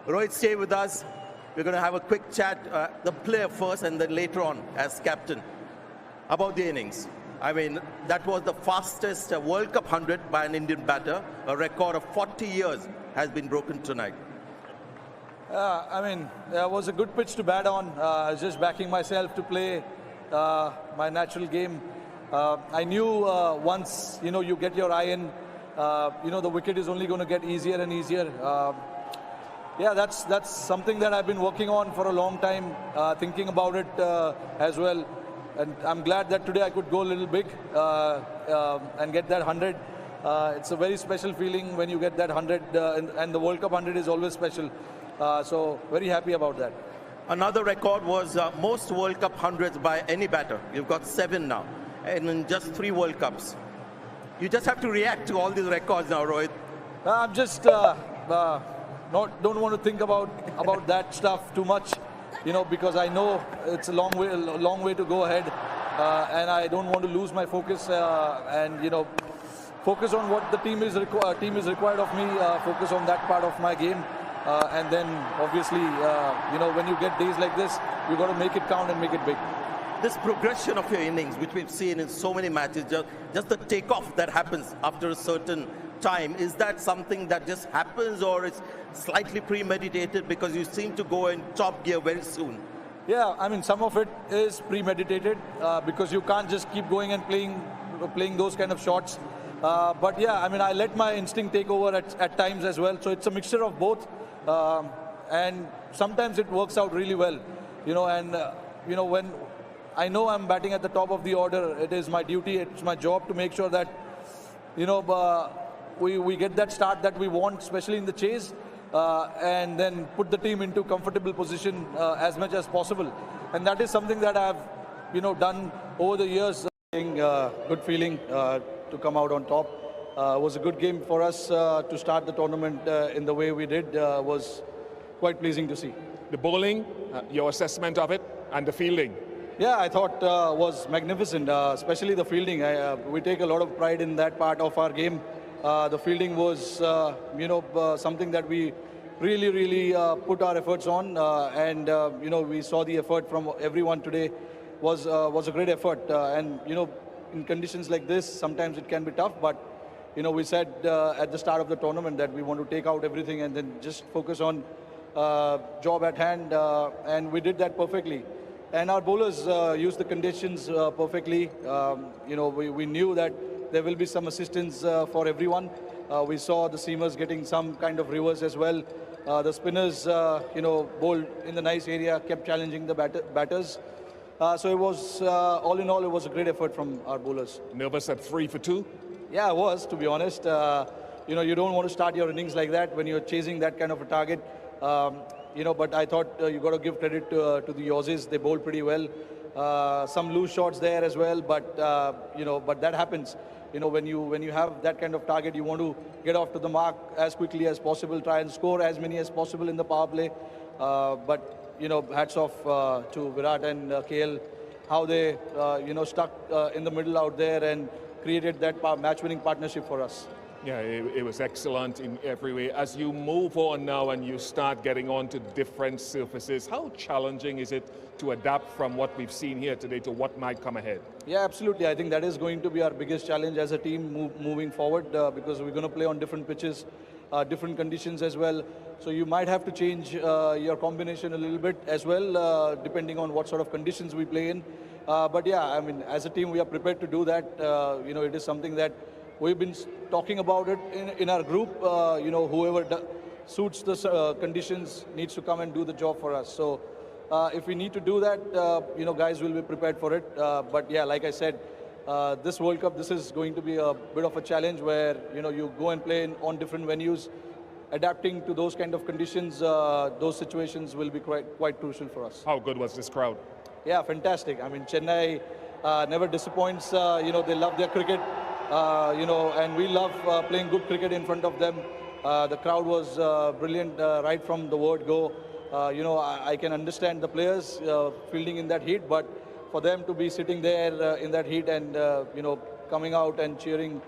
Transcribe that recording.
Rohit, stay with us. We're going to have a quick chat, the player first and then later on as captain, about the innings. I mean, that was the fastest World Cup 100 by an Indian batter. A record of 40 years has been broken tonight. It was a good pitch to bat on. I was just backing myself to play my natural game. I knew once, you get your eye in, the wicket is only going to get easier and easier. That's something that I've been working on for a long time, thinking about it as well. And I'm glad that today I could go a little big and get that 100. It's a very special feeling when you get that 100, and the World Cup 100 is always special. So very happy about that. Another record was most World Cup 100s by any batter. You've got 7 now, and in just 3 World Cups. You just have to react to all these records now, Rohit. I'm just don't want to think about that stuff too much. Because I know it's a long way to go ahead, and I don't want to lose my focus and focus on what the team is required of me. Focus on that part of my game, and then obviously, when you get days like this, you got to make it count and make it big. This progression of your innings, which we've seen in so many matches, just the takeoff that happens after a certain time, is that something that just happens, or it's slightly premeditated because you seem to go in top gear very soon? Yeah, some of it is premeditated because you can't just keep going and playing those kind of shots. But yeah, I let my instinct take over at times as well. So it's a mixture of both, and sometimes it works out really well. When I know I'm batting at the top of the order, it is my duty, it's my job to make sure that we get that start that we want, especially in the chase, and then put the team into comfortable position as much as possible. And that is something that I've done over the years. Good feeling to come out on top. It was a good game for us to start the tournament in the way we did. Was quite pleasing to see. The bowling, your assessment of it, and the fielding. Yeah, I thought was magnificent, especially the fielding. We take a lot of pride in that part of our game. The fielding was, something that we really put our efforts on, and we saw the effort from everyone today. Was a great effort, and in conditions like this, sometimes it can be tough. But we said at the start of the tournament that we want to take out everything and then just focus on job at hand, and we did that perfectly. And our bowlers used the conditions perfectly. We knew that there will be some assistance for everyone. We saw the seamers getting some kind of reverse as well. The spinners, bowled in the nice area, kept challenging the batters. So it was, all in all, it was a great effort from our bowlers. Nervous at 3 for 2? Yeah, I was, to be honest. You don't want to start your innings like that when you're chasing that kind of a target. But I thought you got to give credit to the Aussies. They bowled pretty well. Some loose shots there as well, but but that happens. When you have that kind of target, you want to get off to the mark as quickly as possible, try and score as many as possible in the power play. But hats off to Virat and KL, how they stuck in the middle out there and created that match-winning partnership for us. Yeah, it was excellent in every way. As you move on now and you start getting on to different surfaces, how challenging is it to adapt from what we've seen here today to what might come ahead? Yeah, absolutely. I think that is going to be our biggest challenge as a team moving forward, because we're going to play on different pitches, different conditions as well. So you might have to change your combination a little bit as well, depending on what sort of conditions we play in. But yeah, as a team, we are prepared to do that. It is something that we've been talking about it in our group. Whoever suits the conditions needs to come and do the job for us. So if we need to do that, guys will be prepared for it. But yeah, like I said, this World Cup, this is going to be a bit of a challenge where you go and play on different venues. Adapting to those kind of conditions, those situations will be quite crucial for us. How good was this crowd? Yeah, fantastic. Chennai never disappoints. They love their cricket. And we love playing good cricket in front of them. The crowd was brilliant right from the word go. I can understand the players fielding in that heat, but for them to be sitting there in that heat and coming out and cheering